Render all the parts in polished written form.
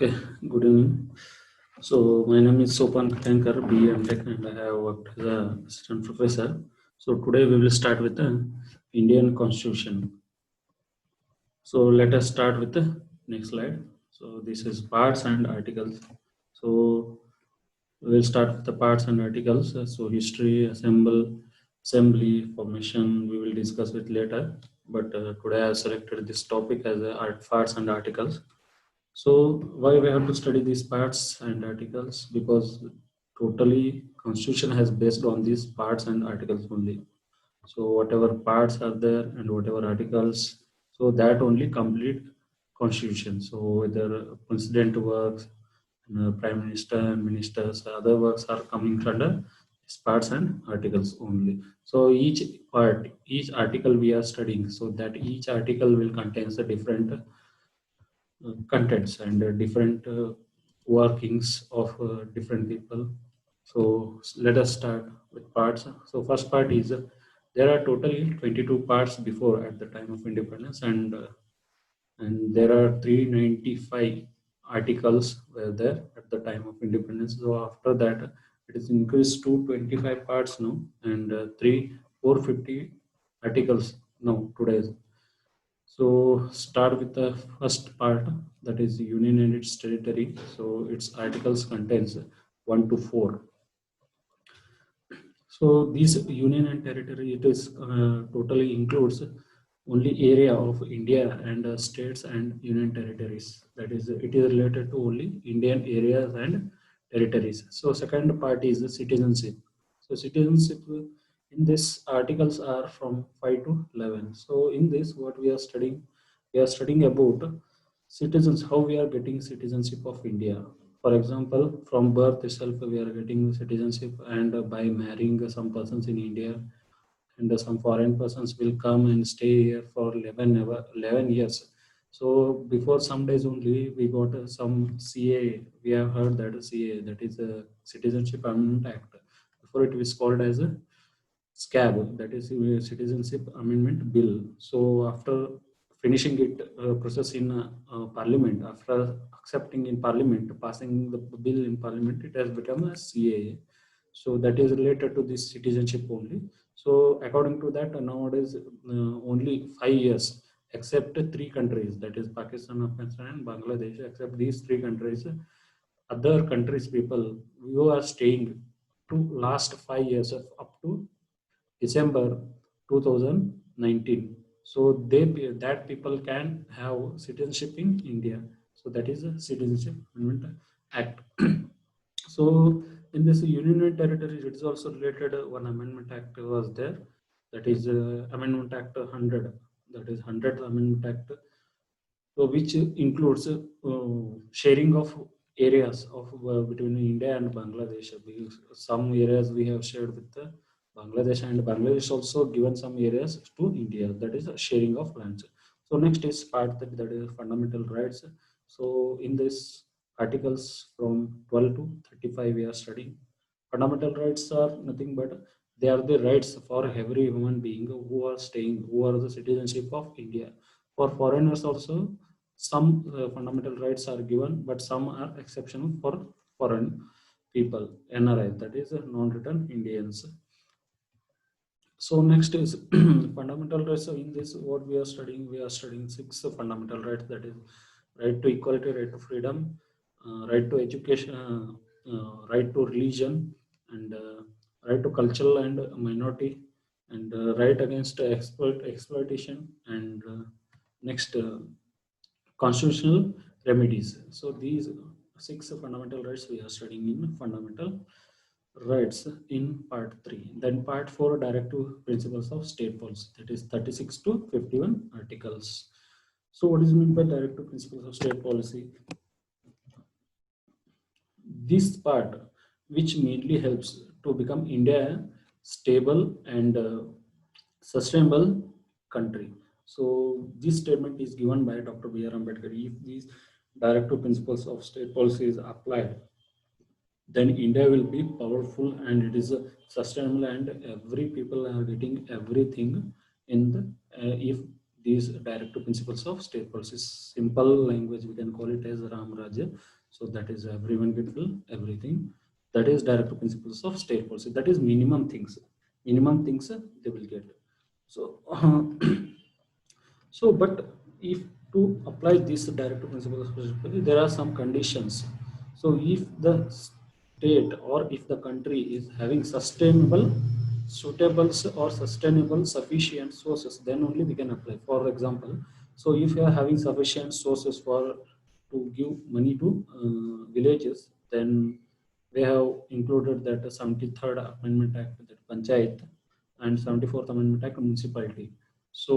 Okay, good evening. So my name is Sopan Katankar, BA Tech, and I have worked as a assistant professor. So today we will start with the Indian Constitution. So let us start with the next slide. So this is parts and articles. So we will start with the parts and articles. So history, assembly, formation. We will discuss it later. But today I have selected this topic as parts and articles. So why we have to study these parts and articles? Because totally constitution has based on these parts and articles only. So whatever parts are there and whatever articles, so that only complete constitution. So whether president works, prime minister and ministers, other works are coming under these parts and articles only. So each part, each article we are studying, so that each article will contains a different contents and different workings of different people. So let us start with parts. So first part is there are totally 22 parts before at the time of independence, and there are 395 articles were there at the time of independence. So after that, it is increased to 25 parts now, and 450 articles now today. So start with the first part, that is union and its territory. So its articles contains 1 to 4. So this union and territory, it is totally includes only area of India and states and union territories. That is, it is related to only Indian areas and territories. So second part is the citizenship. So citizenship in this articles are from 5 to 11. So in this, what we are studying about citizens, how we are getting citizenship of India. For example, from birth itself, we are getting citizenship, and by marrying some persons in India, and some foreign persons will come and stay here for 11 years. So before some days only, we got some CA. We have heard that CA, that is a Citizenship Amendment Act. Before it was called as a SCAB, that is Citizenship Amendment Bill. So after finishing it process in Parliament, after accepting in Parliament, passing the bill in Parliament, it has become a CAA. So that is related to this citizenship only. So according to that, nowadays only 5 years, except three countries, that is Pakistan, Afghanistan, and Bangladesh. Except these three countries, other countries people who are staying to last 5 years of up to December 2019. So that people can have citizenship in India. So that is a Citizenship Amendment Act. So in this Union and Territories, it is also related. One Amendment Act was there. That is Amendment Act 100. That is 100th Amendment Act, so which includes sharing of areas of between India and Bangladesh. Because some areas we have shared with Bangladesh, and Bangladesh also given some areas to India. That is a sharing of lands. So next is part that is fundamental rights. So in this articles from 12 to 35 we are studying. Fundamental rights are nothing but they are the rights for every human being who are staying, who are the citizenship of India. For foreigners also, some fundamental rights are given, but some are exceptional for foreign people, NRI, that is non-return Indians. So next is fundamental rights. So in this, what we are studying six fundamental rights. That is right to equality, right to freedom, right to education, right to religion, and right to cultural and minority, and right against exploitation, and next constitutional remedies. So these six fundamental rights we are studying in fundamental rights in part 3. Then part 4, directive principles of state policy, that is 36 to 51 articles. So what is meant by directive principles of state policy? This part which mainly helps to become India a stable and sustainable country. So this statement is given by Dr. B.R. Ambedkar. If these directive principles of state policy is applied, then India will be powerful, and it is sustainable, and every people are getting everything in the if these directive principles of state policy. Simple language we can call it as Ram Rajya. So that is everyone will everything. That is directive principles of state policy. That is minimum things. Minimum things they will get. So so, but if to apply this directive principle of responsibility, there are some conditions. So, if the state or if the country is having sustainable, suitable or sustainable sufficient sources, then only we can apply. For example, so if you are having sufficient sources for to give money to villages, then we have included that 73rd Amendment Act, that Panchayat, and 74th Amendment Act municipality. So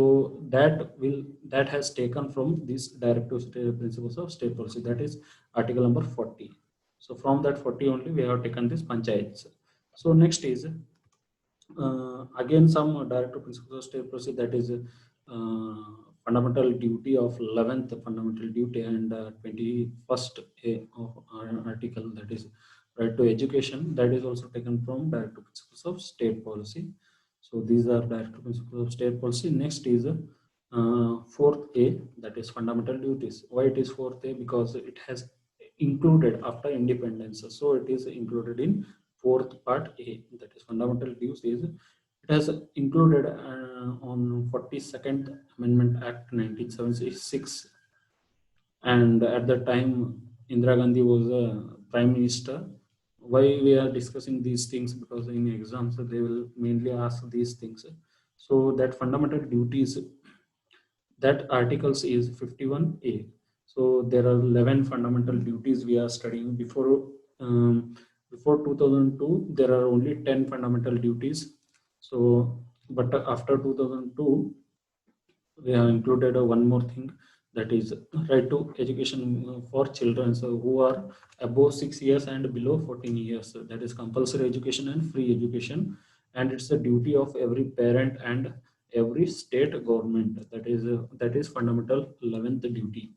that has taken from these directive principles of state policy. That is article number 40. So from that 40 only we have taken this panchayats. So next is again some directive principles of state policy, that is fundamental duty of 11th fundamental duty and 21st A of article, that is right to education, that is also taken from directive principles of state policy. So these are directive principles of state policy. Next is fourth A, that is fundamental duties. Why it is fourth A? Because it has included after independence. So it is included in fourth part A, that is fundamental duties. It has included on 42nd Amendment Act 1976, and at that time Indira Gandhi was a prime minister. Why we are discussing these things? Because in exams they will mainly ask these things. So that fundamental duties, that articles is 51A. So there are 11 fundamental duties we are studying. Before 2002 there are only 10 fundamental duties. So but after 2002 we have included one more thing, that is right to education for children, so who are above 6 years and below 14 years. So that is compulsory education and free education, and it's the duty of every parent and every state government. That is fundamental 11th duty.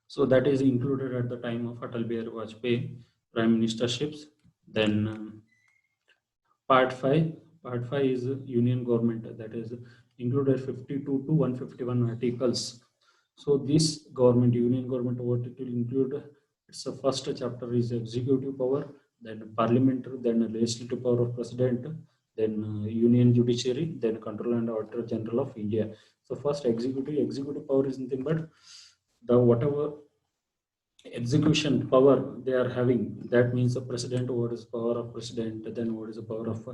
So that is included at the time of Atal Bihari Vajpayee prime ministerships. Then Part 5. Part 5 is union government, that is included 52 to 151 articles. So this government, union government, what it will include, it's the first chapter is executive power, then parliamentary, then legislative power of president, then union judiciary, then control and auditor general of India. So first executive power is nothing but the whatever execution power they are having. That means the president, what is power of president, then what is the power of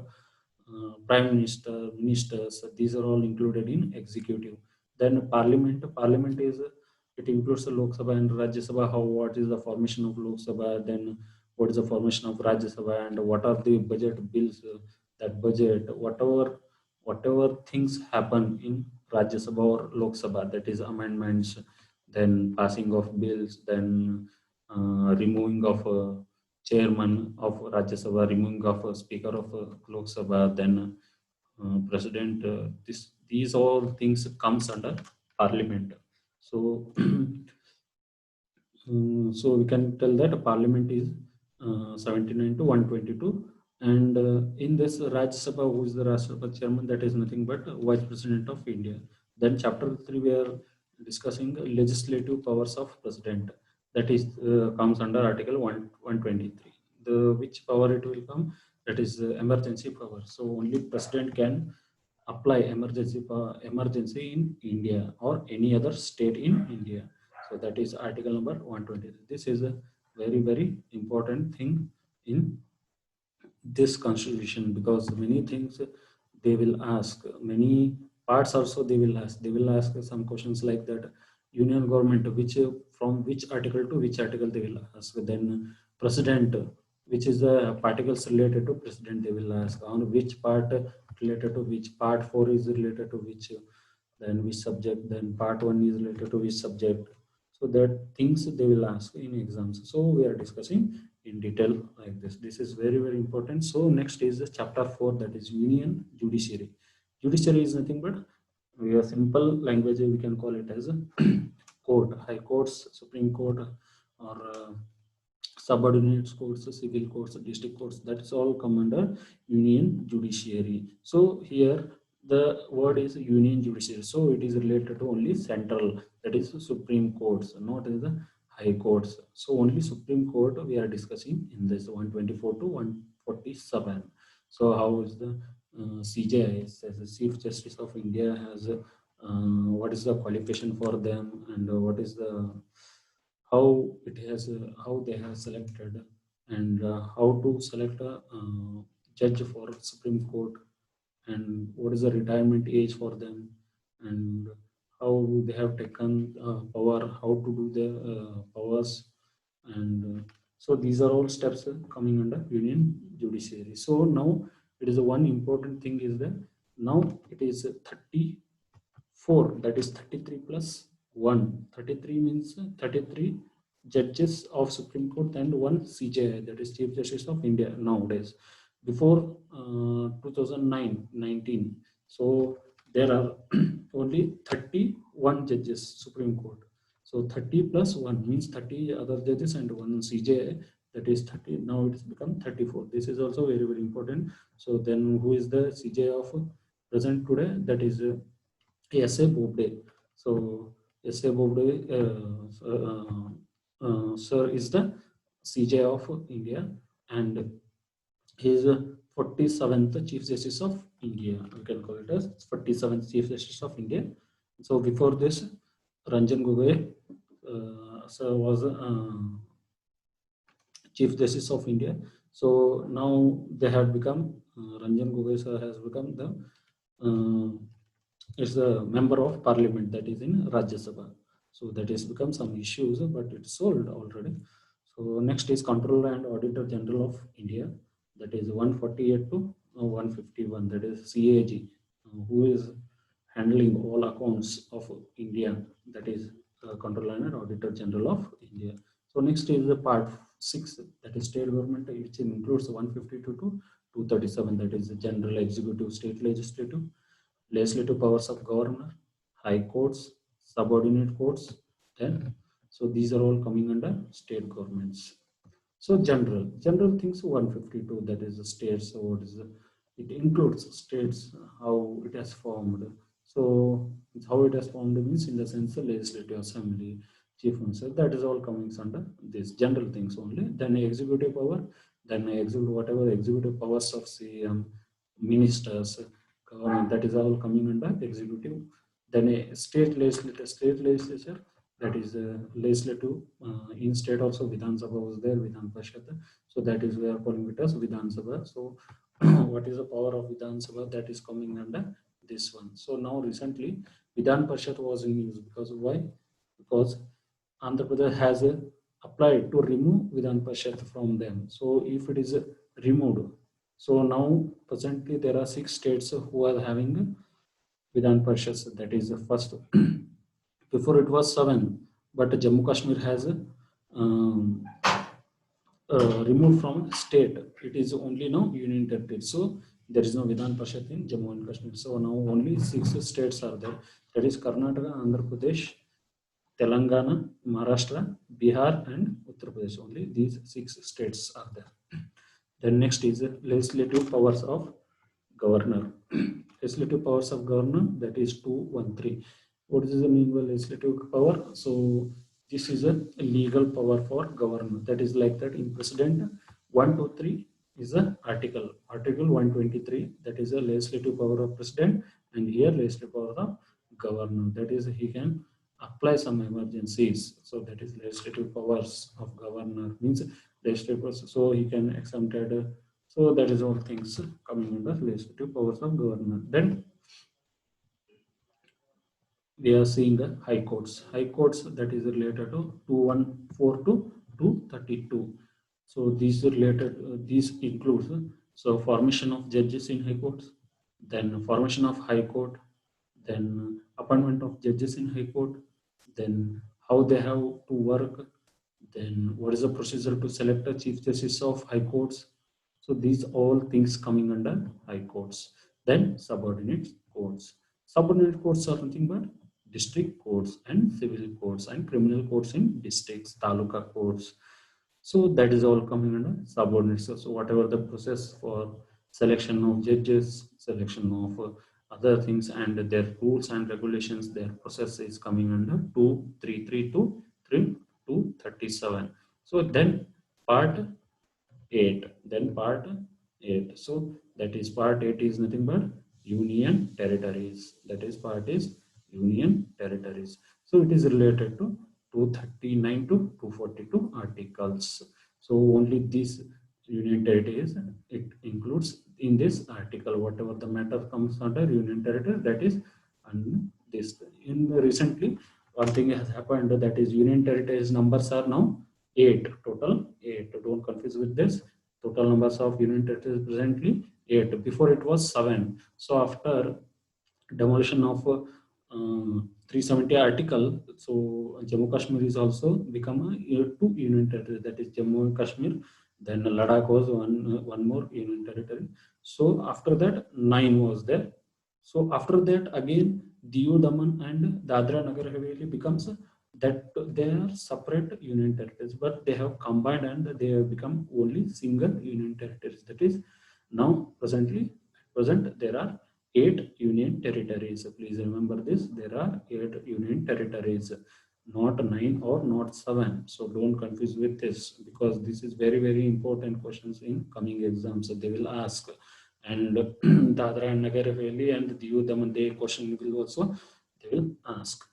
prime minister, ministers. These are all included in executive. Then parliament is it includes the Lok Sabha and Rajya Sabha. How, what is the formation of Lok Sabha, then what is the formation of Rajya Sabha, and what are the budget bills, that budget, whatever things happen in Rajya Sabha or Lok Sabha, that is amendments, then passing of bills, then removing of chairman of Rajya Sabha, removing of speaker of Lok Sabha, then president. These all things comes under parliament. So so we can tell that parliament is 79 to 122, and in this Rajya Sabha, who is the Rajya Sabha chairman, that is nothing but vice president of India. Then chapter 3 we are discussing legislative powers of president, that is comes under article 123. The which power it will come, that is emergency power. So only president can apply emergency in India or any other state in India. So that is article number 120. This is a very important thing in this constitution, because many things they will ask, many parts also they will ask some questions like that. Union government, which from which article to which article they will ask. Then president, which is the particles related to president, they will ask on which part related to which, part 4 is related to which, then which subject, then part 1 is related to which subject. So that things they will ask in exams. So we are discussing in detail like this. This is very important. So next is the chapter 4, that is union judiciary. Judiciary is nothing but, we are simple language we can call it as a court, high courts, supreme court, or subordinate courts, civil courts, district courts. That's all come under union judiciary. So here The word is union judiciary, so it is related to only central, that is Supreme Courts, not in the high courts. So only Supreme Court we are discussing in this 124 to 147. So how is the CJI, as the Chief Justice of India, has what is the qualification for them, and what is the how it has how they have selected, and how to select a judge for Supreme Court, and what is the retirement age for them, and how they have taken power, how to do the powers, and so these are all steps coming under union judiciary. So now it is one important thing is that now it is 34, that is 33 plus 1. 33 means 33 judges of Supreme Court and one CJI, that is Chief Justice of India nowadays. Before 2009 19, so there are only 31 judges Supreme Court. So 30 plus 1 means 30 other judges and one CJI, that is 30. Now it's become 34. This is also very very important. So then who is the CJI of present today? That is S.A. Bobde. So S.A. Bobde, sir, is the CJ of India, and he is 47th Chief Justice of India. We can call it as 47th Chief Justice of India. So before this, Ranjan Gogoi sir was Chief Justice of India. So now they have become Ranjan Gogoi sir has become the it's a member of parliament, that is in Rajya Sabha. So that has become some issues, but it's solved already. So next is Controller and Auditor General of India, that is 148 to 151, that is CAG, who is handling all accounts of India, that is Controller and Auditor General of India. So next is the part 6, that is state government, which includes 152 to 237, that is the general, executive, state legislative, legislative powers of governor, high courts, subordinate courts, then so these are all coming under state governments. So general things 152, that is the states. So what is the, it includes states, how it has formed. So how it has formed means in the sense the legislative assembly, chief minister, that is all coming under these general things only. Then executive power, then execute whatever executive powers of CM, ministers, government, that is all coming under executive. Then a state legislature, that is legislative. In state also Vidhan Sabha was there, Vidhan Parishad. So that is we are calling it as Vidhan Sabha. So what is the power of Vidhan Sabha? That is coming under this one. So now recently Vidhan Parishad was in use, because why? Because Andhra Pradesh has applied to remove Vidhan Parishad from them. So if it is removed, so now presently there are 6 states who are having Vidhan Parishad. That is the first. Before it was 7, but Jammu Kashmir has um, removed from state. It is only now union territory. So there is no Vidhan Parishad in Jammu and Kashmir. So now only 6 states are there. That is Karnataka, Andhra Pradesh, Telangana, Maharashtra, Bihar, and Uttar Pradesh. Only these 6 states are there. Then next is legislative powers of governor. Legislative powers of governor, that is 213. What is the mean by legislative power? So this is a legal power for governor. That is like that in President 123 is the article 123, that is a legislative power of president, and here legislative power of governor, that is he can apply some emergencies. So that is legislative powers of governor, means legislative powers, so he can exempted. So that is all things coming under legislative powers of governor. Then we are seeing the high courts. High courts, that is related to 214 to 232. So these related, these includes so formation of judges in high courts, then formation of high court, then appointment of judges in high court, then how they have to work, then what is the procedure to select a chief justice of high courts. So these all things coming under high courts. Then subordinate courts. Subordinate courts are nothing but district courts and civil courts and criminal courts in districts, taluka courts. So that is all coming under subordinate. So whatever the process for selection of judges, selection of other things and their rules and regulations, their process is coming under 233 to 3 to 37. So then part 8, then part 8. So that is part 8 is nothing but union territories. That is part is union territories. So it is related to 239 to 242 articles. So only this union territories it includes in this article. Whatever the matter comes under union territory, that is and this in recently one thing has happened, that is union territories numbers are now 8, total 8. Don't confuse with this. Total numbers of union territories presently 8. Before it was 7. So after demolition of 370 article, so Jammu Kashmir is also become a two union territory. That is Jammu and Kashmir. Then Ladakh was one more union territory. So after that 9 was there. So after that again Diu Daman and Dadra Nagar Haveli becomes that they are separate union territories, but they have combined and they have become only single union territories. That is now presently at present there are 8 union territories. Please remember this. There are 8 union territories, not 9 or not 7. So don't confuse with this, because this is very very important questions in coming exams. So they will ask, and Dadra and Nagar Haveli and Diu Daman, they question will also they will ask.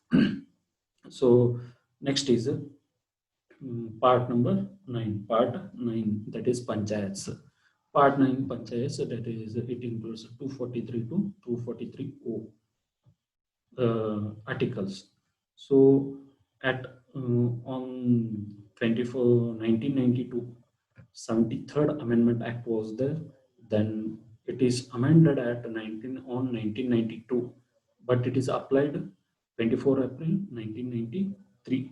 So next is part number 9. Part 9, that is panchayats. Part 9 panchayats, that is it includes 243 to 243O articles. So at on 1992, 73rd Amendment Act was there. Then it is amended at 1992, but it is applied 24 April 1993.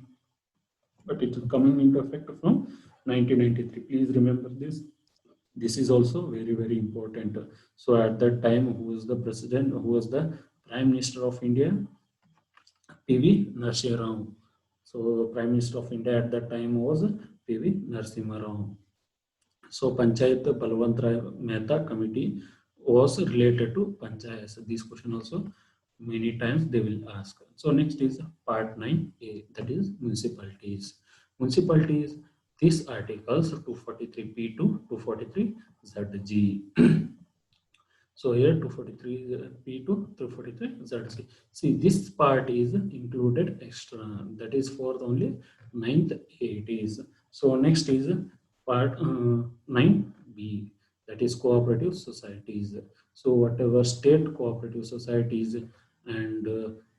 But it is coming into effect from 1993. Please remember this. This is also very very important. So at that time, who was the president, who was the prime minister of India? PV Narasimha Rao. So prime minister of India at that time was PV Narasimha Rao. So Panchayat Balwant Rai Mehta committee was related to panchayats. This question also many times they will ask. So next is part 9A, that is municipalities. Municipalities, these articles 243P to 243ZG. So here 243P to 243ZC. See, this part is included extra. That is for only 9th A it is. So next is part 9B, that is cooperative societies. So whatever state cooperative societies and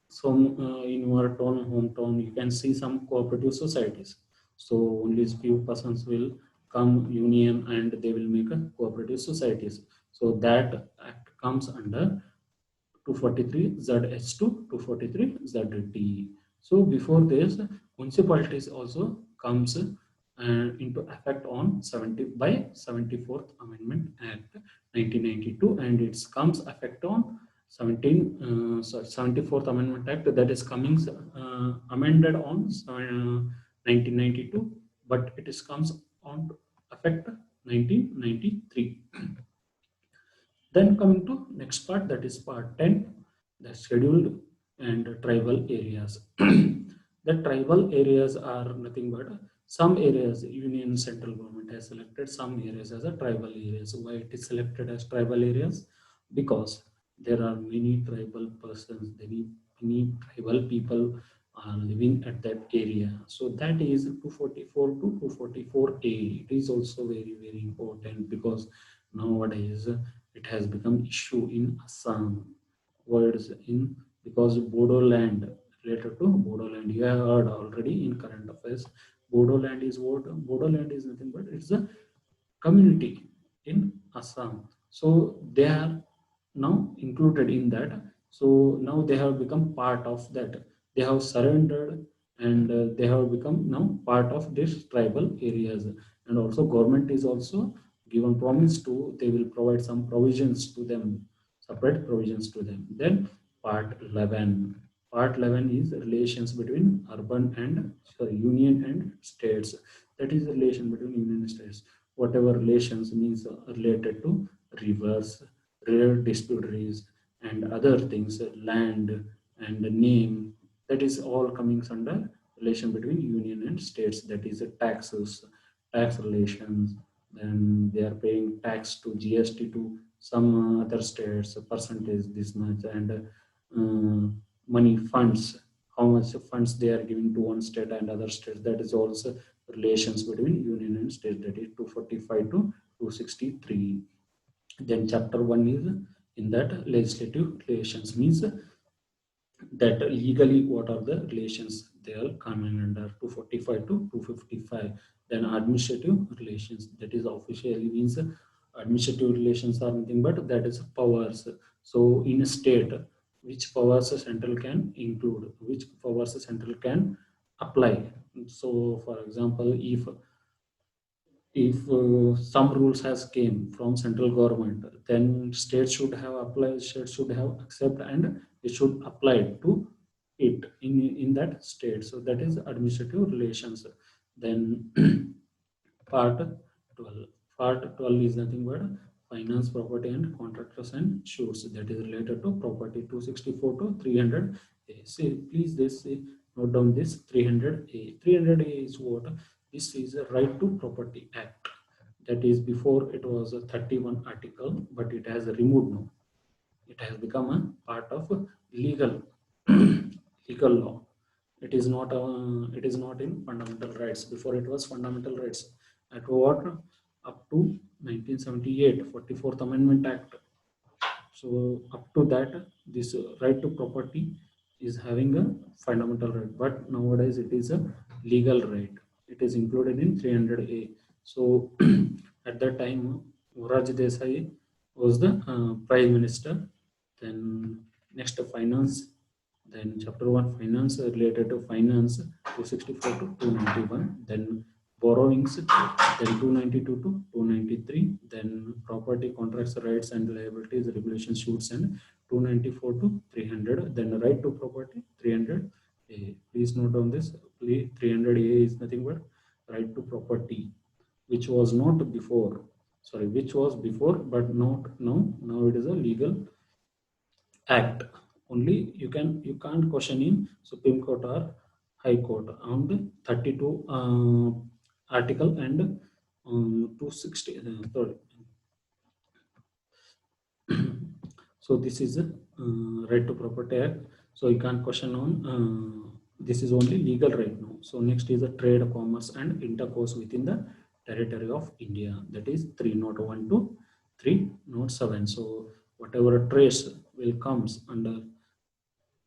some in your town, hometown, you can see some cooperative societies. So only few persons will come union and they will make a cooperative societies. So that act comes under 243 ZH2, 243 ZD. So before this, municipalities also comes into effect on 74th Amendment Act 1992, and it comes effect on 74th Amendment Act, that is coming amended on 1992, but it is comes on effect 1993. Then coming to next part, that is part 10, the scheduled and tribal areas. The tribal areas are nothing but some areas union central government has selected some areas as a tribal areas. Why it is selected as tribal areas? Because there are many tribal persons, many tribal people are living at that area. So that is 244 to 244A. It is also very very important, because nowadays it has become issue in Assam. Words in, because Bodo land, related to Bodo land, you have heard already in current affairs. Bodo land is what? Bodo land is nothing but it's a community in Assam. So they are now included in that. So now they have become part of that. They have surrendered, and they have become now part of this tribal areas. And also government is also given promise to, they will provide some provisions to them, separate provisions to them. Then part 11. Part 11 is relations between urban and union and states. That is the relation between union and states. Whatever relations means related to rivers, river disputaries, and other things, land and the name, that is all coming under relation between union and states. That is taxes, tax relations. Then they are paying tax to GST to some other states, a percentage this much, and money funds, how much funds they are giving to one state and other states. That is also relations between union and state. That is 245 to 263. Then chapter 1 is in that legislative relations, means that legally what are the relations they are coming under 245 to 255. Then administrative relations, that is officially means administrative relations are nothing but that is powers. So in a state, which powers a central can include, which powers a central can apply. So for example, if some rules has came from central government, then states should have applied, states should have accept, and it should apply to it in that state. So that is administrative relations. Then part 12. Part 12 is nothing but finance, property, and contractors and suits. That is related to property 264 to 300. Say, please, this note down this 300A. 300A is what? This is a Right to Property Act. That is, before it was a 31 article, but it has removed now. It has become a part of legal legal law. It is not in fundamental rights. Before it was fundamental rights. At what? Up to 1978 44th Amendment Act. So up to that, this right to property is having a fundamental right, but nowadays it is a legal right. It is included in 300A. So at that time, Morarji Desai was the prime minister. Then next finance. Then chapter 1 finance, related to finance 264 to 291. Then borrowings, then 292 to 293. Then property, contracts, rights and liabilities, regulation, suits, and 294 to 300. Then right to property 300A. Please note on this. 300A is nothing but right to property, which was not before. Sorry, which was before, but not now. Now it is a legal act. Only you can't question in Supreme Court or High Court on the 32 article and 260. Sorry. So this is a right to property act. So you can't question on. This is only legal right now. So next is the trade, commerce, and intercourse within the territory of India. That is 301 to 307. So whatever trades will comes under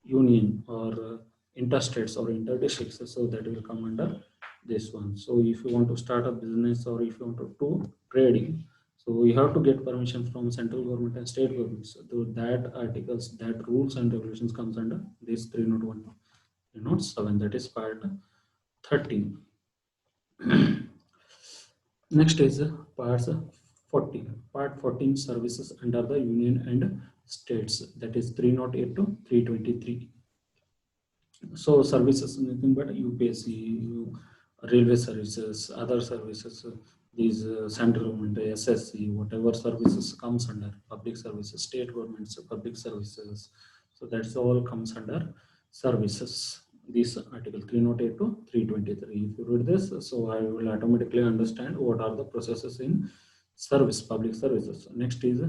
union or interstates or interdistricts, so that will come under this one. So if you want to start a business or if you want to do trading, so you have to get permission from central government and state governments. So that articles, that rules and regulations comes under this 301 307. That is part 13. Next is parts 14. Part 14, services under the union and states. That is 308 to 323. So services, nothing but UPSC, railway services, other services, these central government, SSC, whatever services comes under public services, state governments, public services. So that's all comes under services. This article 308 to 323. If you read this, so I will automatically understand what are the processes in service, public services. Next is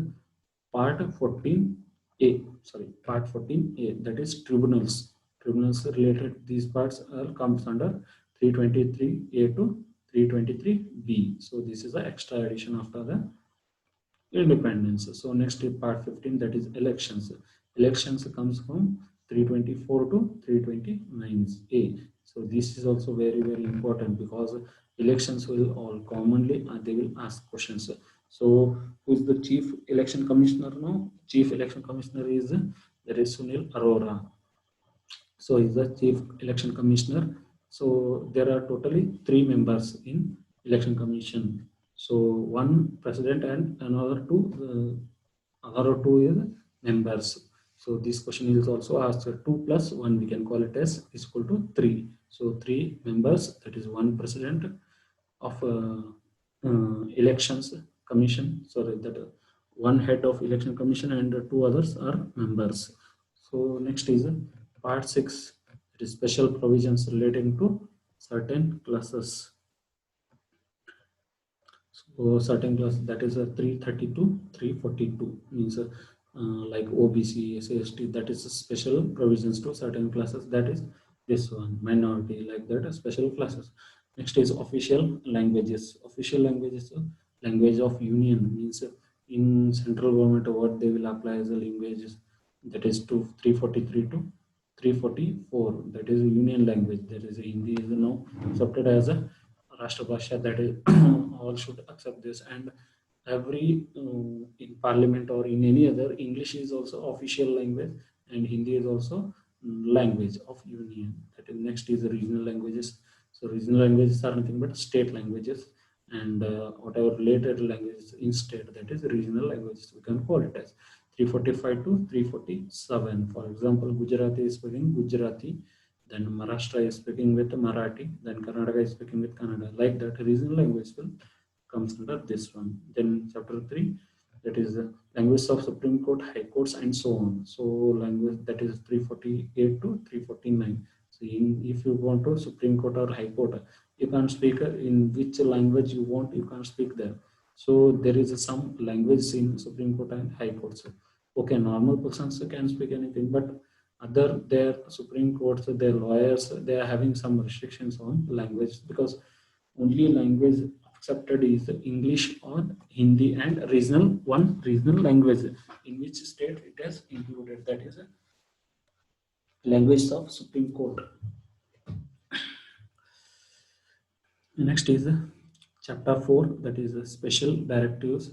part 14A. Sorry, part 14A. That is tribunals. Tribunals related, these parts are comes under 323A to 323B. So this is the extra addition after the independence. So next is part 15, that is elections. Elections comes from 324 to 329A. So this is also very important, because elections will all commonly they will ask questions. So who is the chief election commissioner now? Chief election commissioner is there is Sunil Arora. So he's the chief election commissioner. So there are totally 3 members in election commission. So one president and another two is members. So this question is also asked, 2 plus 1 we can call it as is equal to 3. So 3 members, that is one president of elections commission. Sorry, that one head of election commission and two others are members. So next is part 6, it is special provisions relating to certain classes. So certain class, that is a 332, 342 means like OBC, SC, that is a special provisions to certain classes. That is this one, minority, like that, special classes. Next is official languages. Official languages, language of union means in central government what they will apply as a languages. That is to 343 to 344. That is union language. That is Hindi is now accepted as a Rashtra Bhasha, that is all should accept this, and every in parliament or in any other, English is also official language and Hindi is also language of union. That is next is the regional languages. So regional languages are nothing but state languages, and whatever related languages in state, that is regional languages, we can call it as 345 to 347. For example, Gujarati is speaking Gujarati, then Maharashtra is speaking with Marathi, then Karnataka is speaking with Kannada. Like that, regional language will comes under this one. Then chapter 3, that is language of Supreme Court, High Courts, and so on. So language, that is 348 to 349. So if you want to Supreme Court or High Court, you can speak in which language you want, you can speak there. So there is some language in Supreme Court and High Courts. Okay, normal persons can speak anything, but other their Supreme Courts, their lawyers, they are having some restrictions on language, because only language accepted is English or Hindi, and regional language in which state it has included, that is a language of Supreme Court. Next is chapter 4, that is special directives.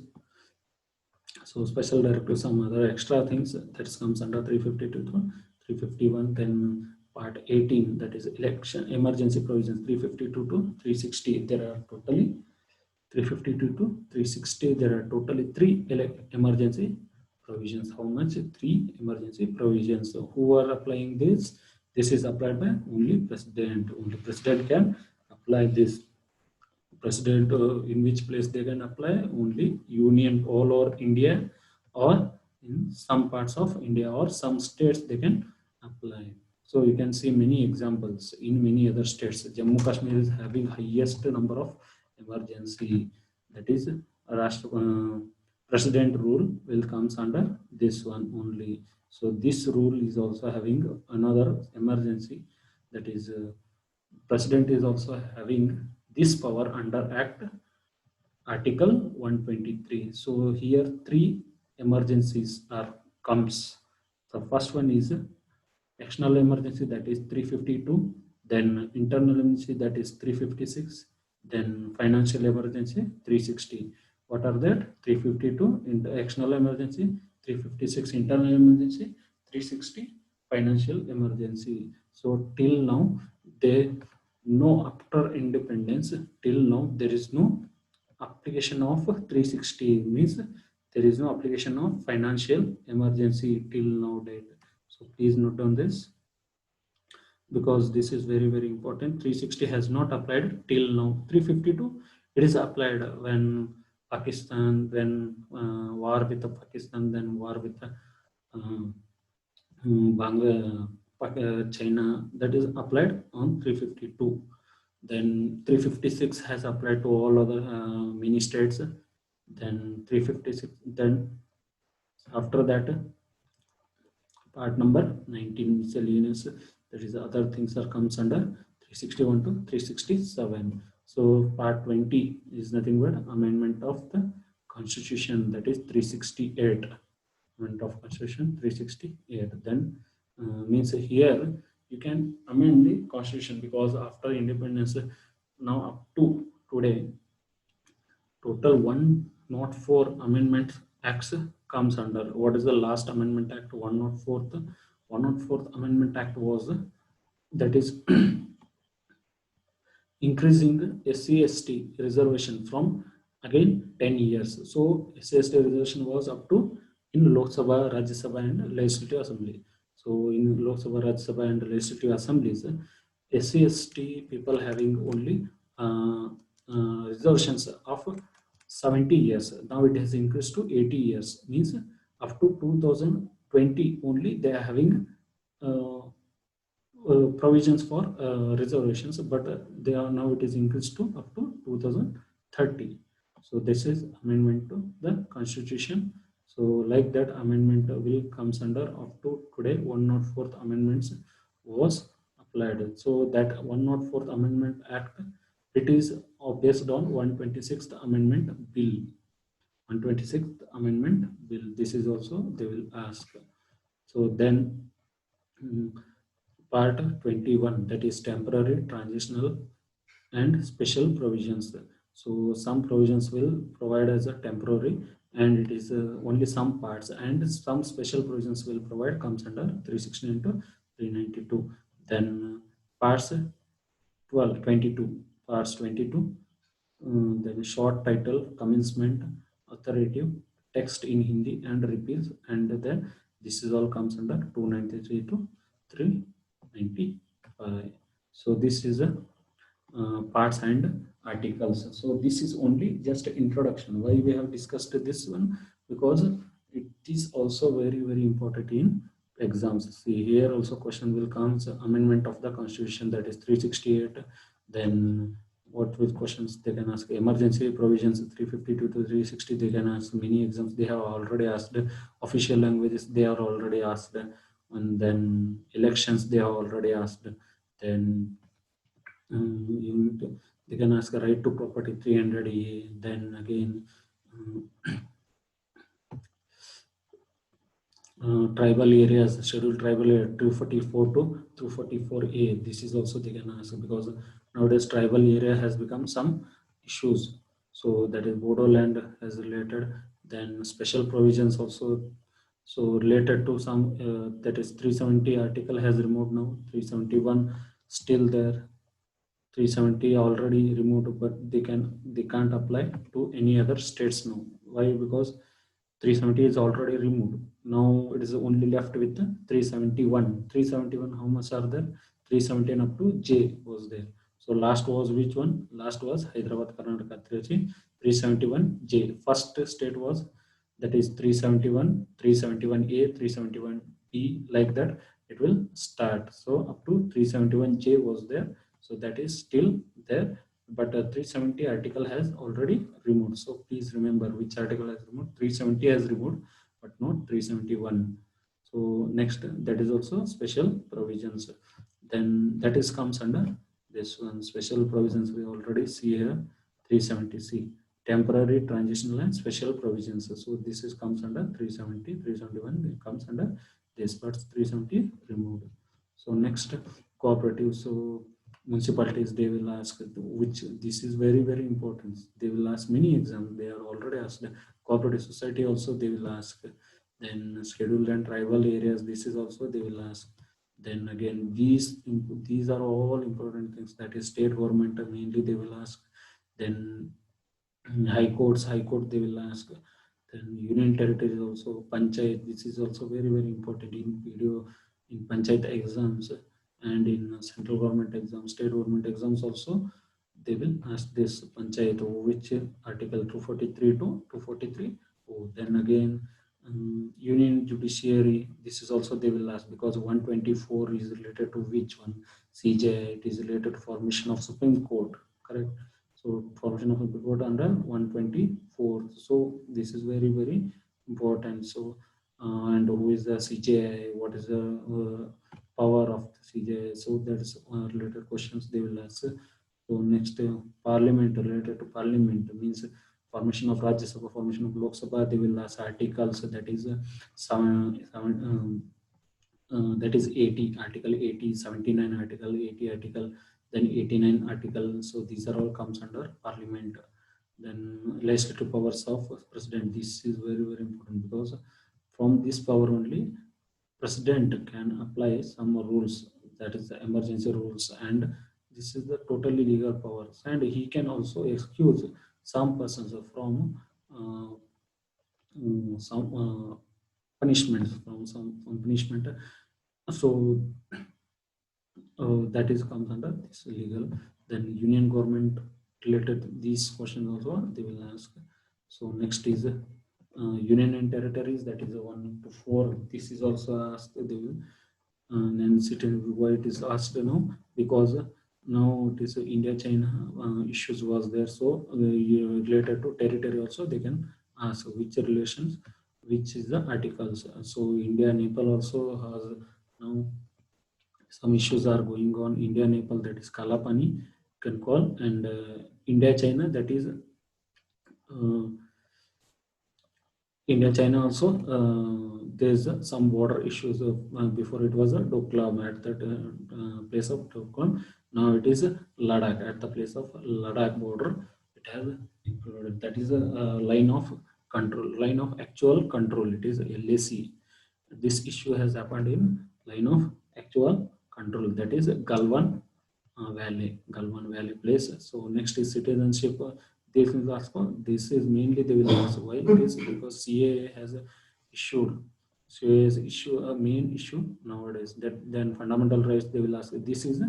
So special directives, some other extra things that comes under 352 to 351. Then part 18, that is election emergency provisions, 352 to 360. There are totally 352 to 360. There are totally three emergency provisions. How much? Three emergency provisions. So who are applying this? This is applied by only president. Only president can apply this. President, in which place they can apply? Only union, all over India, or in some parts of India or some states they can apply. So you can see many examples in many other states. Jammu Kashmir is having highest number of emergency, that is president rule will comes under this one only. So this rule is also having another emergency, that is president is also having this power under Act Article 123. So here three emergencies are comes. The first one is external emergency, that is 352, then internal emergency, that is 356, then financial emergency 360. What are that? 352 in the external emergency, 356 internal emergency, 360 financial emergency. So till now, they no, after independence, till now there is no application of 360, means there is no application of financial emergency till now date. So please note down this, because this is very very important. 360 has not applied till now. 352 it is applied when Pakistan, when war with Pakistan, then war with China, that is applied on 352. Then 356 has applied to all other mini states. Then 356, then after that part number 19 miscellaneous, that is other things are comes under 361 to 367. So part 20 is nothing but amendment of the constitution, that is 368. Amendment of constitution 368. Then means here you can amend the constitution, because after independence now up to today, total 104 amendment acts comes under. What is the last amendment act? 104th amendment act was that is increasing SC/ST reservation from again 10 years. So SC/ST reservation was up to in Lok Sabha, Rajya Sabha, and Legislative Assembly. So in Lok Sabha, Rajya Sabha, and Legislative Assemblies, SC/ST people having only reservations of 70 years. Now it has increased to 80 years. Means up to 2020 only they are having uh, provisions for reservations, but they are now it is increased to up to 2030. So this is amendment to the constitution. So like that amendment will comes under up to today 104th amendments was applied. So that 104th amendment act, it is based on 126th amendment bill. 126th amendment bill, this is also they will ask. So then mm, part 21, that is temporary, transitional and special provisions. So some provisions will provide as a temporary, and it is only some parts, and some special provisions will provide comes under 316 into 392. Then parts 12, 22, parts 22, then short title, commencement, authoritative, text in Hindi and repeals, and then this is all comes under 293 to 395. So this is a parts and articles. So this is only just introduction. Why we have discussed this one? Because it is also very important in exams. See here also question will come. So amendment of the constitution, that is 368. Then what with questions they can ask? Emergency provisions 352 to 360 they can ask. Many exams they have already asked. Official languages they are already asked. And then elections they have already asked. Then you need to, they can ask a right to property 300A. Then again tribal areas, scheduled tribal area 244 to 244A. This is also they can ask, because nowadays tribal area has become some issues. So that is Bodoland has related. Then special provisions also, so related to some that is 370 article has removed now. 371 still there. 370 already removed, but they can't apply to any other states now. Why? Because 370 is already removed. Now it is only left with the 371. 371, how much are there? 317 up to J was there. So last was which one? Last was Hyderabad, Karnataka, 371 J. First state was, that is 371, 371A, 371B, like that it will start. So up to 371 J was there. So that is still there, but 370 article has already removed. So please remember which article has removed. 370 has removed, but not 371. So next, that is also special provisions. Then that is comes under this one, special provisions. We already see here 370C, temporary, transitional and special provisions. So this is comes under 370, 371 it comes under this, but 370 removed. So next, cooperative. So municipalities they will ask, which this is very important. They will ask many exams, they are already asked. Cooperative society also they will ask. Then scheduled and tribal areas, this is also they will ask. Then again these are all important things, that is state government mainly they will ask. Then high court they will ask. Then union territories also, panchayat, this is also very important in video, in panchayat exams, and in central government exams, state government exams also they will ask this panchayat, which article 243 to 243. Oh, then again union judiciary, this is also they will ask, because 124 is related to which one? CJ, it is related to formation of Supreme Court, correct? So formation of Supreme Court under 124. So this is very important. So and who is the CJ? What is the power of the CJ? So that's related questions they will ask. So next, parliament, related to parliament means formation of Rajya Sabha, formation of Lok Sabha. They will ask articles, that is that is 80, article 80, 79 article, 80 article, then 89 article. So these are all comes under parliament. Then legislative powers of president. This is very important, because from this power only president can apply some rules, that is the emergency rules, and this is the totally legal powers, and he can also excuse some persons from some punishments, from some punishment. So that is comes under this legal. Then union government related these questions also they will ask. So next is union and territories, that is 1 to 4. This is also asked. They will and why it is asked now, because now it is India China issues was there, so related to territory also they can ask which relations, which is the articles. So India Nepal also has now some issues are going on. India Nepal, that is Kalapani can call, and India China, that is India, China also, there's some border issues. Before it was a Doklam at that place of Doklam. Now it is Ladakh at the place of Ladakh border. It has included. That is a line of control, line of actual control. It is LAC. This issue has happened in line of actual control. That is Galwan Valley place. So next is citizenship. This is also, this is mainly they will ask why it is because CAA has issued, CAA has issue a main issue nowadays. That then fundamental rights they will ask. This is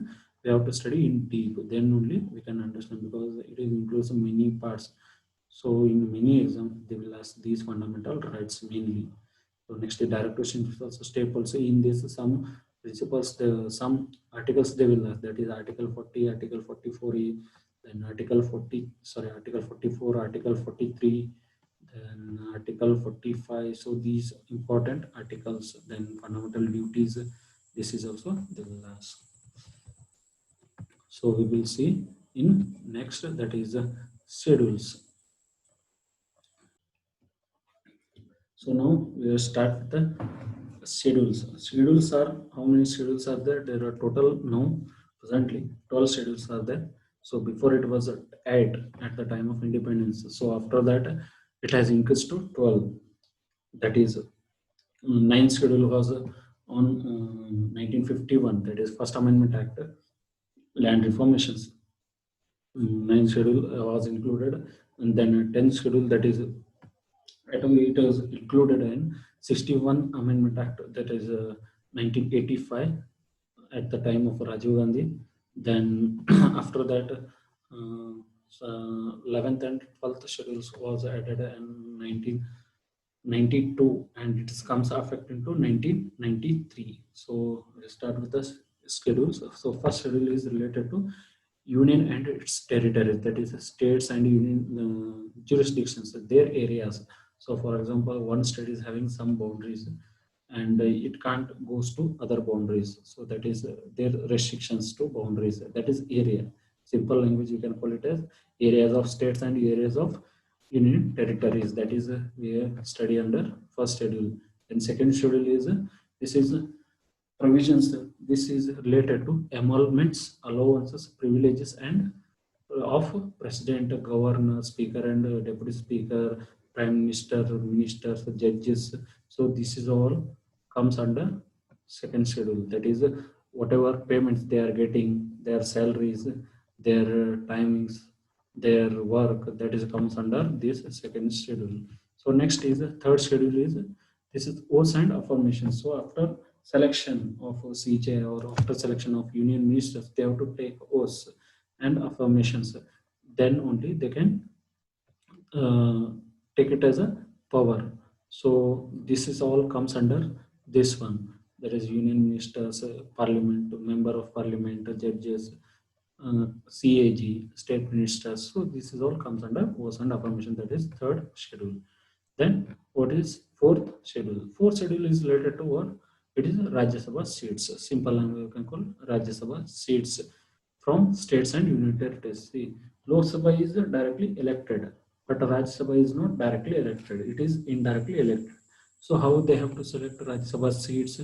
we have to study in deep. Then only we can understand, because it includes many parts. So in many exams they will ask these fundamental rights mainly. So next, the direct question is also step also in this some principles, some articles they will ask, that is Article 40, Article 44E, then Article 40, sorry, Article 44, Article 43, then Article 45. So these important articles, then fundamental duties, this is also they will ask. So we will see in next, that is schedules. So now we will start with the schedules. Schedules are, how many schedules are there? There are total now presently 12 schedules are there. So before it was 8 at the time of independence. So after that it has increased to 12. That is ninth schedule was on 1951. That is First Amendment Act, land reformations. Ninth schedule was included, and then 10th schedule, that is it was included in 61 Amendment Act, that is 1985 at the time of Rajiv Gandhi. Then after that, so 11th and 12th schedules was added in 1992, and it comes effect into 1993. So we start with the schedules. So first schedule is related to union and its territories, that is states and union jurisdictions, their areas. So for example, one state is having some boundaries, and it can't goes to other boundaries. So that is their restrictions to boundaries. That is area. Simple language, you can call it as areas of states and areas of union territories. That is we study under first schedule. And second schedule is this is provisions. This is related to emoluments, allowances, privileges, and of president, governor, speaker, and deputy speaker, prime minister, ministers, judges. So this is all comes under second schedule. That is whatever payments they are getting, their salaries, their timings, their work, that is comes under this second schedule. So next is the third schedule is this is oaths and affirmations. So after selection of CJ or after selection of union ministers, they have to take oaths and affirmations. Then only they can uh, take it as a power. So this is all comes under this one. That is union ministers, parliament, member of parliament, judges, CAG, state ministers. So this is all comes under oaths and affirmation. That is third schedule. Then what is fourth schedule? Fourth schedule is related to what? It is Rajya Sabha seats. Simple language you can call Rajya Sabha seats from states and union territories. See, Lok Sabha is directly elected, but Rajya Sabha is not directly elected. It is indirectly elected. So how they have to select Rajya Sabha seats?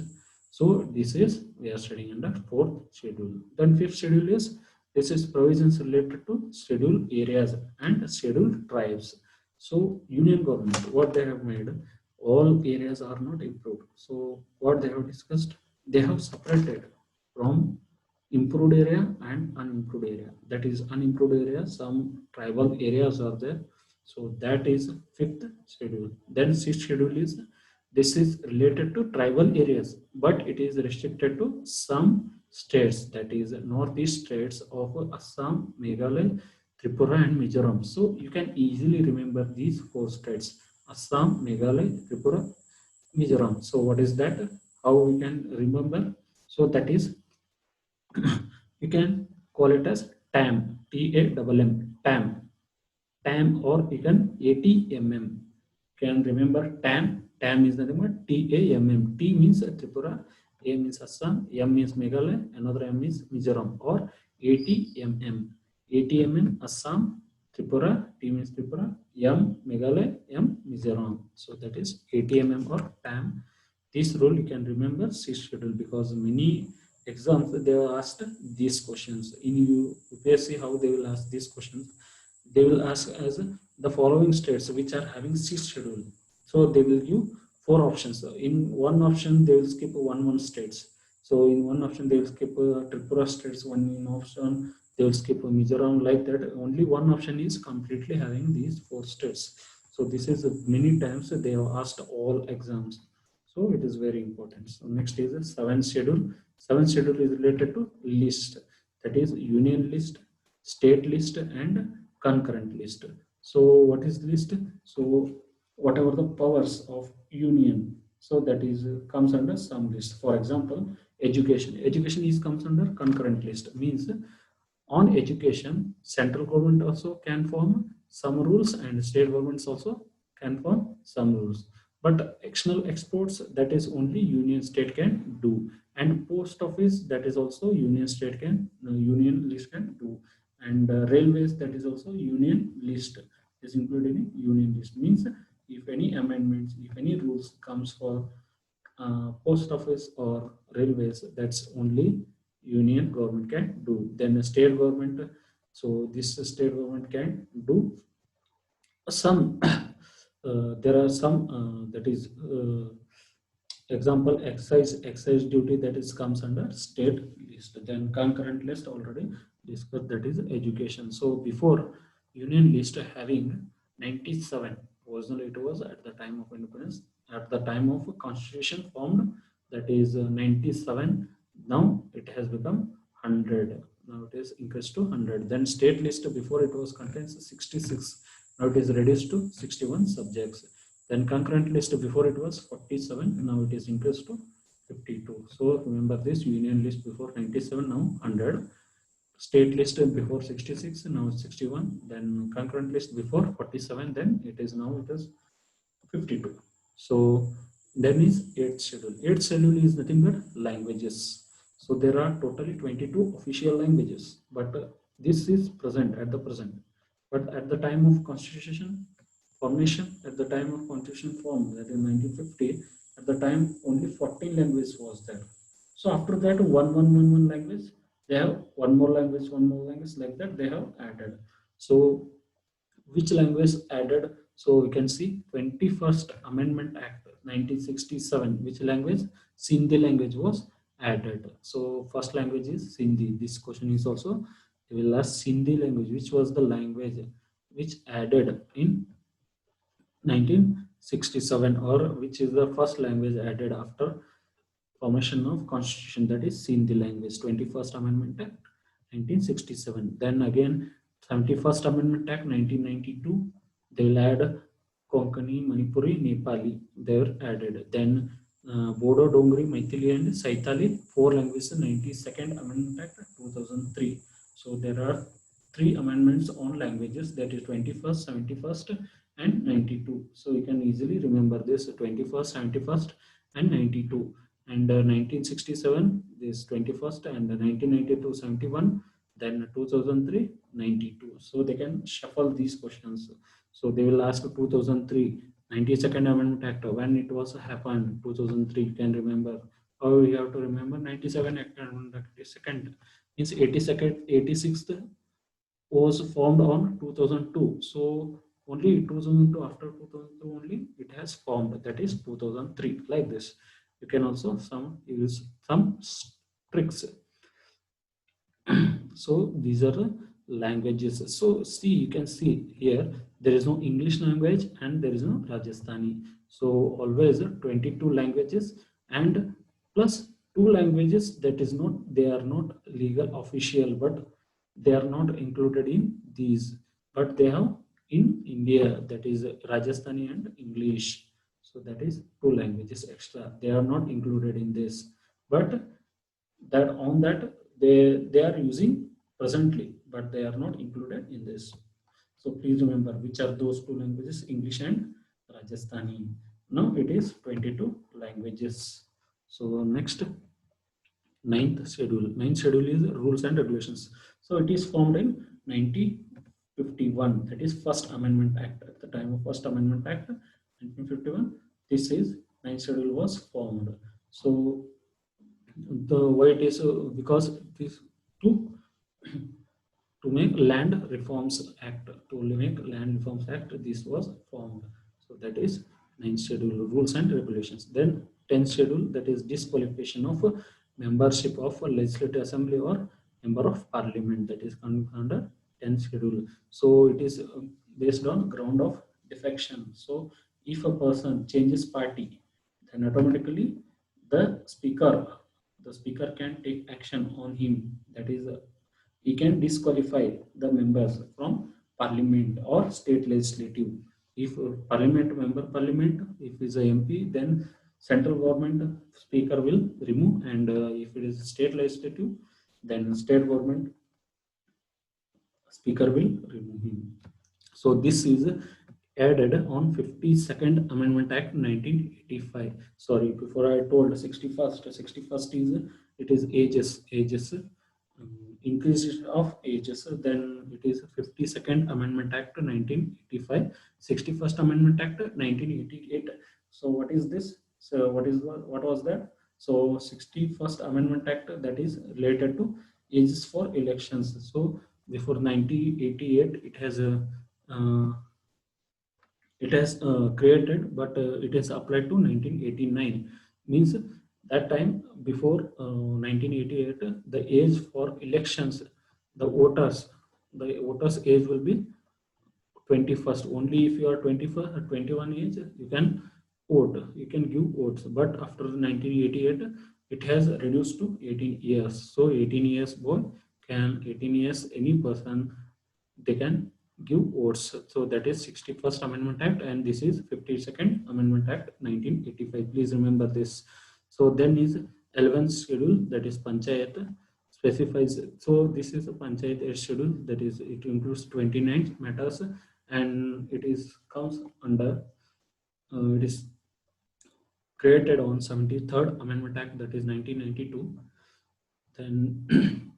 So this is we are studying under fourth schedule. Then fifth schedule is this is provisions related to scheduled areas and scheduled tribes. So union government, what they have made, all areas are not improved. So what they have discussed, they have separated from improved area and unimproved area. That is unimproved area, some tribal areas are there. So that is fifth schedule. Then sixth schedule is this is related to tribal areas, but it is restricted to some states, that is northeast states of Assam, Meghalaya, Tripura and Mizoram. So you can easily remember these four states: Assam, Meghalaya, Tripura, Mizoram. So what is that? How we can remember? So that is, you can call it as TAM, TAMM, TAM, TAM, or you can ATMM. Can remember TAM? TAM is the number TAMM. T means Tripura, A means Assam, M means Meghalaya, another M is Mizoram, or ATMM. ATMM, Assam, Tripura, T means Tripura, M Meghalaya, M Mizoram. So that is ATMM or TAM. This rule you can remember C schedule, because many exams they are asked these questions. In UPSC, how they will ask these questions? They will ask as the following states which are having C schedule. So they will give four options. In one option, they will skip one states. So in one option, they will skip Tripura states. One in option, they will skip Mizoram, like that. Only one option is completely having these four states. So this is many times they have asked all exams. So it is very important. So next is the seventh schedule. Seventh schedule is related to list. That is union list, state list, and concurrent list. So what is list? So whatever the powers of union, so that is comes under some list. For example, education. Education is comes under concurrent list. Means on education, central government also can form some rules and state governments also can form some rules. But external exports, that is only union state can do. And post office, that is also union state can, union list can do. And railways, that is also union list, is included in union list. Means if any amendments, if any rules comes for post office or railways, that's only union government can do. Then state government, so this state government can do some. There are some that is example, excise duty, that is comes under state list. Then concurrent list already discussed, that is education. So before union list having 97, originally it was at the time of independence, at the time of constitution formed, that is 97. Now it has become 100. Now it is increased to 100. Then state list, before it was contains 66. Now it is reduced to 61 subjects. Then concurrent list, before it was 47, now it is increased to 52. So remember this: union list before 97, now 100. State list before 66, now 61. Then concurrent list before 47, then it is now it is 52. So then is 8th schedule. 8th schedule is nothing but languages. So there are totally 22 official languages, but this is present at the present. But at the time of constitution formation, at the time of constitution form, that is 1950, at the time only 14 languages was there. So after that, one language, they have one more language, like that they have added. So which language added? So we can see 21st Amendment Act 1967. Which language? Sindhi language was added. So first language is Sindhi. This question is also, they will ask Sindhi language. Which was the language which added in 1967, or which is the first language added after formation of constitution, that is Sindhi language. 21st Amendment Act 1967. Then again 71st Amendment Act 1992, they will add Konkani, Manipuri, Nepali, they were added. Then Bodo, Dongri, Maithili and Saitali, four languages. 92nd Amendment Act 2003. So there are three amendments on languages, that is 21st, 71st and 92. So you can easily remember this: 21st, 71st and 92. And 1967 this 21st, and 1992 71, then 2003 92. So they can shuffle these questions. So they will ask 2003 92nd Amendment Act, when it was happened. 2003 you can remember. How you have to remember? 97 Act Amendment Act second means 82nd 86th was formed on 2002. So only 2002, after 2002 only it has formed, that is 2003, like this. You can also some use some tricks. So these are the languages. So see, you can see here there is no English language and there is no Rajasthani. So always 22 languages and plus two languages, that is not, they are not legal official, but they are not included in these, but they have in India, that is Rajasthani and English. So that is two languages extra. They are not included in this, but that on that they are using presently, but they are not included in this. So please remember which are those two languages, English and Rajasthani. Now it is 22 languages. So next, ninth schedule is rules and regulations. So it is formed in 1951, that is first amendment act. At the time of first amendment act 1951, this is ninth schedule was formed. So the why it is because this to to make land reforms act, to make land reforms act, this was formed. So that is ninth schedule rules and regulations. Then 10th schedule, that is disqualification of membership of a legislative assembly or member of parliament, that is under 10th schedule. So it is based on ground of defection. So if a person changes party, then automatically the speaker the speaker can take action on him. That is he can disqualify the members from parliament or state legislative. If parliament member parliament, if is a MP, then central government speaker will remove, and if it is state legislative, then state government speaker will remove him. So this is added on 52nd Amendment Act 1985. Sorry, before I told 61st is it is ages increase of ages. Then it is 52nd Amendment Act 1985, 61st Amendment Act 1988. So what is this? So what was that? So 61st Amendment Act, that is related to ages for elections. So before 1988, uh, it has created, but it is applied to 1989. Means that time before 1988, the age for elections, the voters age will be 21st. Only if you are 21st or 21 age, you can vote, you can give votes. But after 1988, it has reduced to 18 years. So 18 years boy can, 18 years any person, they can give votes. So that is 61st Amendment Act, and this is 52nd Amendment Act 1985. Please remember this. So then is 11th schedule, that is Panchayat, specifies. So this is a Panchayat schedule, that is it includes 29 matters, and it is comes under it is created on 73rd Amendment Act, that is 1992. Then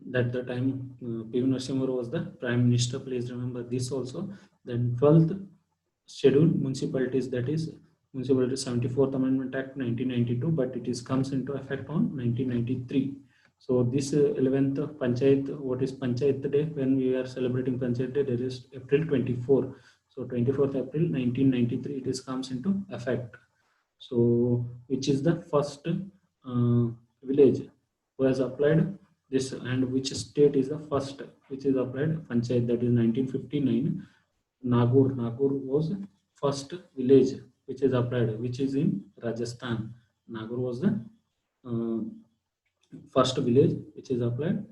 that the time P.V. Narasimha was the Prime Minister. Please remember this also. Then 12th schedule municipalities, that is municipality 74th Amendment Act 1992, but it is comes into effect on 1993. So this 11th Panchayat, what is Panchayat Day? When we are celebrating Panchayat Day, there is April 24. So 24th April 1993, it is comes into effect. So which is the first village who has applied this, and which state is the first which is applied Panchayat, that is 1959. Nagpur was first village which is applied, which is in Rajasthan. Nagpur was the uh, first village which is applied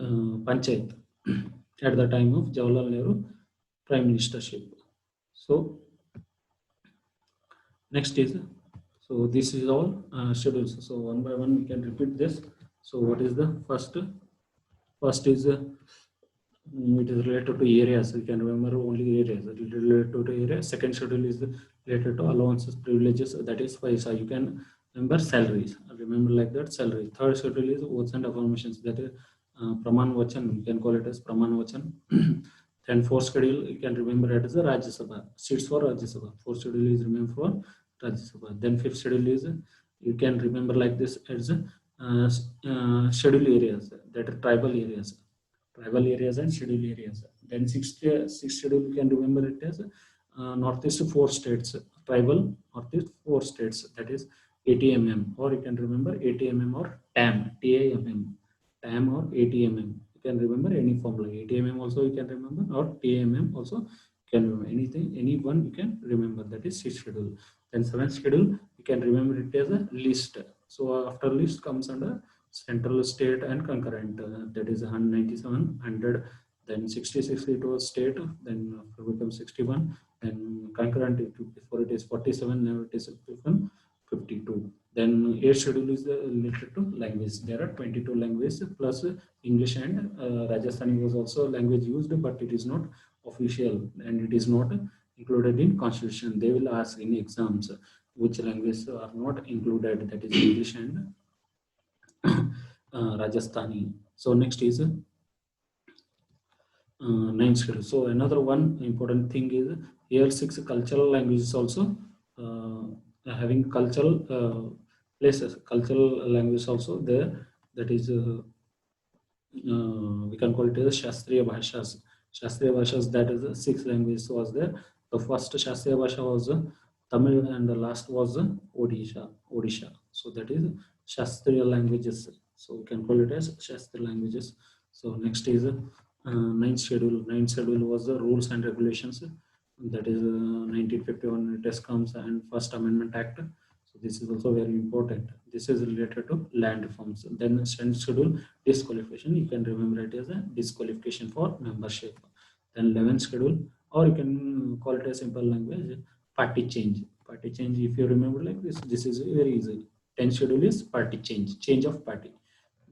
Panchayat at the time of Jawaharlal Nehru Prime Ministership. So next is, so this is all schedules. So one by one we can repeat this. So what is the first? First is it is related to areas. You can remember only areas. It is related to area. Second schedule is related to allowances, privileges. That is paisa. You can remember salaries. Remember like that, salary. Third schedule is oaths and affirmations. That is praman vachan. You can call it as praman vachan. Then fourth schedule you can remember it as a Rajya Sabha. Seats for Rajya Sabha. Fourth schedule is remember for Rajya Sabha. Then fifth schedule is you can remember like this as schedule areas. That are tribal areas and schedule areas. Then sixth schedule you can remember it as northeast four states, tribal northeast four states, that is ATMM, or you can remember ATMM or TAM, TAM or ATMM. You can remember any formula. ATMM also you can remember, or TAMM also you can remember. Anything, any one you can remember. That is sixth schedule. Then seventh schedule you can remember it as a list. So after list comes under central, state, and concurrent. That is 197, 100, Then 66 it was state, then after become 61, then concurrent before it is 47, now it is become 52. Then 8th schedule is related to language. There are 22 languages plus English and Rajasthani was also language used, but it is not official and it is not included in constitution. They will ask in exams which languages are not included, that is English and Rajasthani. So next is ninth schedule. So another one important thing is here 6 cultural languages also having cultural places, cultural language also there. That is we can call it as Shastriya Bhashas. Shastriya Bhashas, that is the 6 languages was there. The first Shastriya Bhasha was Tamil and the last was Odisha. So that is Shastriya languages. So we can call it as Shastriya languages. So next is ninth schedule. Ninth schedule was the rules and regulations. That is 1951 it has comes and First Amendment Act. So this is also very important. This is related to land reforms. Then 10th schedule, disqualification. You can remember it as a disqualification for membership. Then 11th schedule, or you can call it a simple language, party change. Party change, if you remember like this is very easy. 10th schedule is party change of party.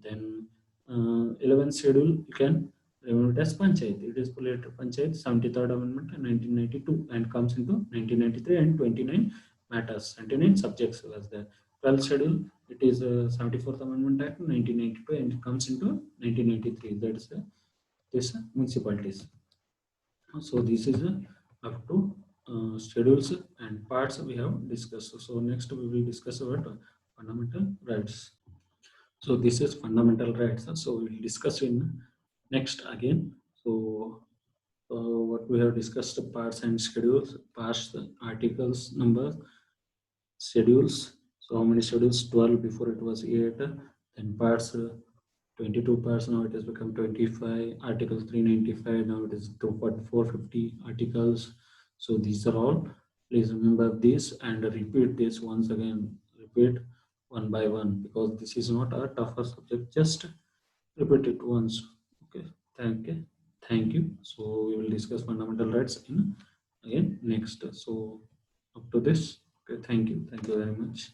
Then 11th schedule, you can remember it as Panchayat. It is related to Panchayat, 73rd Amendment in 1992 and comes into 1993 and 29 matters. 29 subjects was there. 12th schedule, it is 74th Amendment Act 1992 and it comes into 1993. That is this municipalities. So this is up to schedules and parts we have discussed. So next we will discuss about fundamental rights. So this is fundamental rights. So we will discuss in next again. So what we have discussed parts and schedules, parts, articles, numbers, schedules. So how many schedules? 12 before it was 8. Then parts 22 parts, now it has become 25. Article 395, now it is 450 articles. So these are all. Please remember this and repeat this once again. Repeat one by one because this is not a tougher subject. Just repeat it once. Okay. Thank you. So we will discuss fundamental rights in again next. So up to this. Okay. Thank you. Thank you very much.